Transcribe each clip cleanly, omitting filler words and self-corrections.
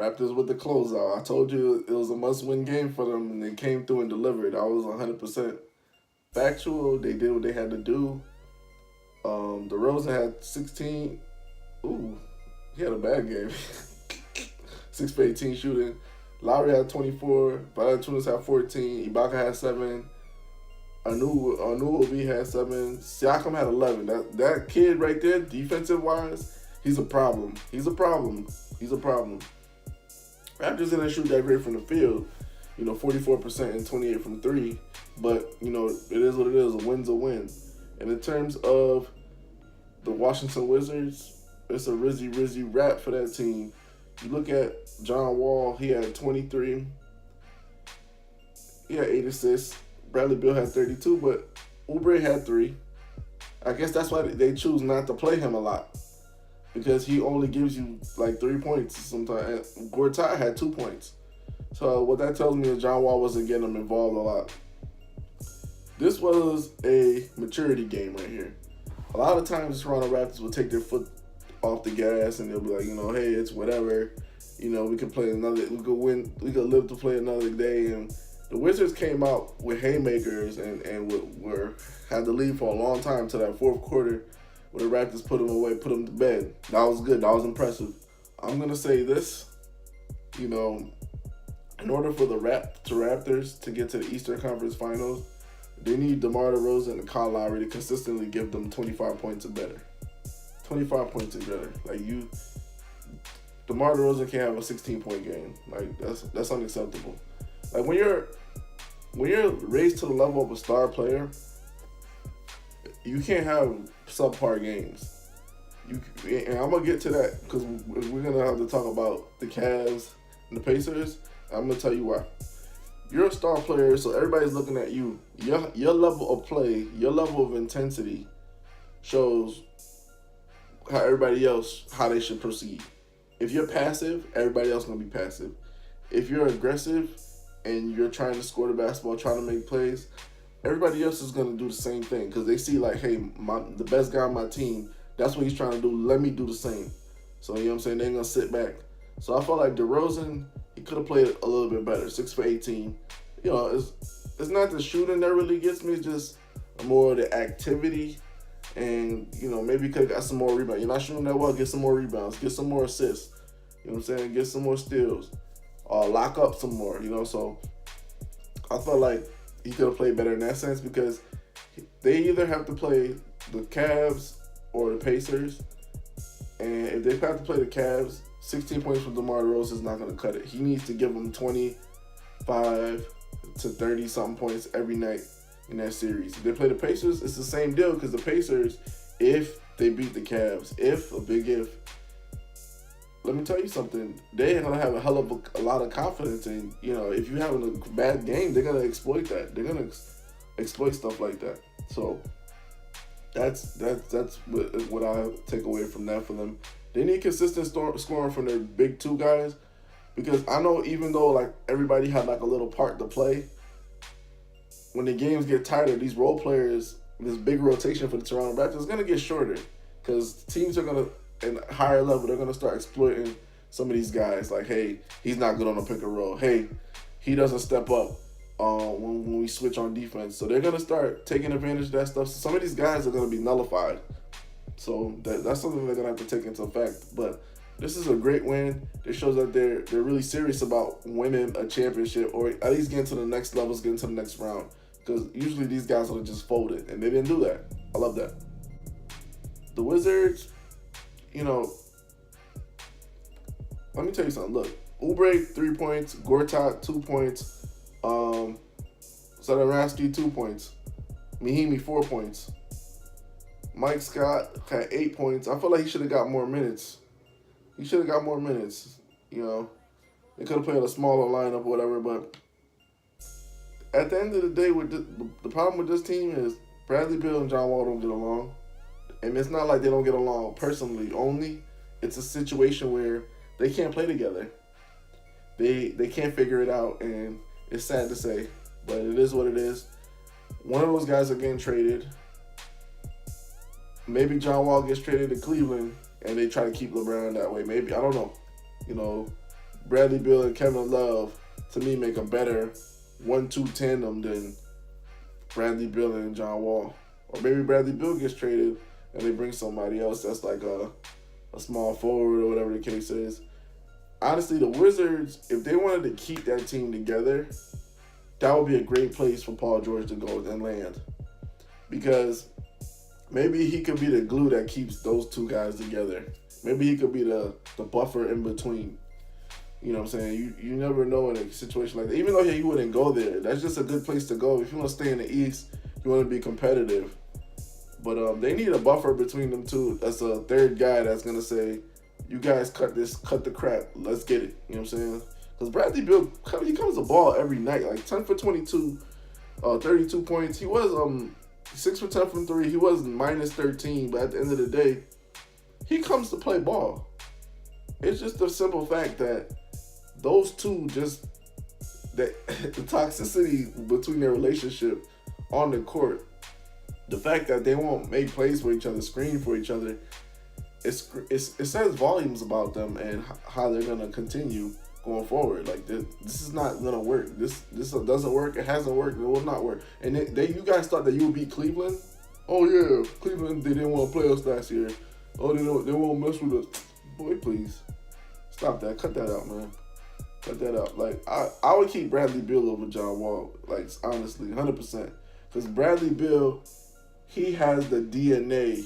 Raptors with the closeout. I told you it was a must-win game for them, and they came through and delivered. I was 100% factual. They did what they had to do. DeRozan had 16. Ooh, he had a bad game. 6 for 18 shooting. Lowry had 24. Valanciunas had 14. Ibaka had 7. Anunoby had 7. Siakam had 11. That kid right there, defensive wise, he's a problem. He's a problem. Raptors didn't shoot that great from the field. 44% and 28 from 3. But, it is what it is. A win's a win. And in terms of the Washington Wizards, it's a rizzy rap for that team. You look at John Wall, he had 23. He had 8 assists. Bradley Beal had 32, but Oubre had 3. I guess that's why they choose not to play him a lot, because he only gives you like 3 points sometimes. Gortat had 2 points. So what that tells me is John Wall wasn't getting them involved a lot. This was a maturity game right here. A lot of times the Toronto Raptors will take their foot off the gas and they'll be like, hey, it's whatever. We could play another, we could win, we could live to play another day. And the Wizards came out with haymakers and had the lead for a long time to that fourth quarter where the Raptors put them away, put them to bed. That was good. That was impressive. I'm going to say this, in order for the Raptors to get to the Eastern Conference Finals, they need DeMar DeRozan and Kyle Lowry to consistently give them 25 points or better. 25 points or better. DeMar DeRozan can't have a 16-point game. That's unacceptable. When you're raised to the level of a star player, you can't have subpar games. And I'm gonna get to that because we're gonna have to talk about the Cavs and the Pacers. I'm gonna tell you why. You're a star player, so everybody's looking at you. Your level of play, your level of intensity shows how everybody else, how they should proceed. If you're passive, everybody else is going to be passive. If you're aggressive and you're trying to score the basketball, trying to make plays, everybody else is going to do the same thing because they see hey, the best guy on my team, that's what he's trying to do. Let me do the same. So, what I'm saying? They're going to sit back. So, I felt like DeRozan, he could have played a little bit better, 6 for 18. It's not the shooting that really gets me. It's just more the activity. And, maybe you could have got some more rebounds. You're not shooting that well, get some more rebounds. Get some more assists. Get some more steals. Lock up some more, So I felt like he could have played better in that sense because they either have to play the Cavs or the Pacers. And if they have to play the Cavs, 16 points from DeMar DeRozan is not going to cut it. He needs to give them 25 to 30-something points every night in that series. If they play the Pacers, it's the same deal because the Pacers, if they beat the Cavs, let me tell you something, they're going to have a lot of confidence in, if you're having a bad game, they're going to exploit that. They're going to exploit stuff like that. So that's what I take away from that for them. They need consistent scoring from their big two guys because I know even though everybody had a little part to play, when the games get tighter, these role players, this big rotation for the Toronto Raptors is going to get shorter because teams are going to, in a higher level, they're going to start exploiting some of these guys. Hey, he's not good on a pick and roll. Hey, he doesn't step up when we switch on defense. So they're going to start taking advantage of that stuff. So some of these guys are going to be nullified. So that's something they're going to have to take into effect. But this is a great win. It shows that they're really serious about winning a championship or at least getting to the next levels, getting to the next round. Because usually these guys would have just folded, and they didn't do that. I love that. The Wizards, let me tell you something. Look, Oubre, 3 points. Gortat, 2 points. Satoransky, 2 points. Mahimi, 4 points. Mike Scott had 8 points. I feel like he should have got more minutes. They could have played a smaller lineup or whatever, but at the end of the day, the problem with this team is Bradley Beal and John Wall don't get along. And it's not like they don't get along personally only. It's a situation where they can't play together. They can't figure it out, and it's sad to say, but it is what it is. One of those guys are getting traded. Maybe John Wall gets traded to Cleveland, and they try to keep LeBron that way. Maybe, I don't know. Bradley Beal and Kevin Love, to me, make a better 1-2 tandem than Bradley Beal and John Wall. Or maybe Bradley Beal gets traded and they bring somebody else that's like a small forward or whatever the case is. Honestly, the Wizards, if they wanted to keep that team together, that would be a great place for Paul George to go and land. Because maybe he could be the glue that keeps those two guys together. Maybe he could be the buffer in between. You know what I'm saying? You never know in a situation like that. Even though he wouldn't go there, that's just a good place to go. If you want to stay in the East, you want to be competitive. But they need a buffer between them two. That's a third guy that's going to say, you guys cut the crap. Let's get it. You know what I'm saying? Because Bradley Beal, he comes the ball every night. Like 10 for 22, 32 points. He was 6 for 10 from 3. He was minus 13. But at the end of the day, he comes to play ball. It's just the simple fact that those two the toxicity between their relationship on the court, the fact that they won't make plays for each other, screen for each other, it says volumes about them and how they're going to continue going forward. Like, this is not going to work. This doesn't work. It hasn't worked. It will not work. And you guys thought that you would beat Cleveland? Oh, yeah. Cleveland, they didn't want to play us last year. Oh, they won't mess with us. Boy, please. Stop that. Cut that out, man. Cut that out. Like, I would keep Bradley Beal over John Wall. Like, honestly, 100%. Because Bradley Beal, he has the DNA.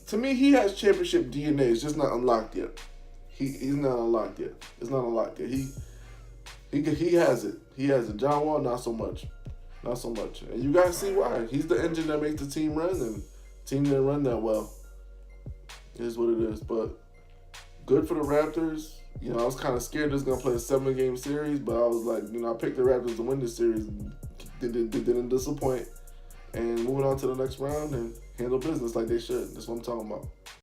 To me, he has championship DNA. It's just not unlocked yet. He's not unlocked yet. It's not unlocked yet. He has it. He has it. John Wall, not so much. Not so much. And you guys see why. He's the engine that makes the team run, and the team didn't run that well. It is what it is. But good for the Raptors. You know, I was kind of scared this was going to play a 7-game series, but I was like, I picked the Raptors to win this series. They didn't disappoint. And moving on to the next round and handle business like they should. That's what I'm talking about.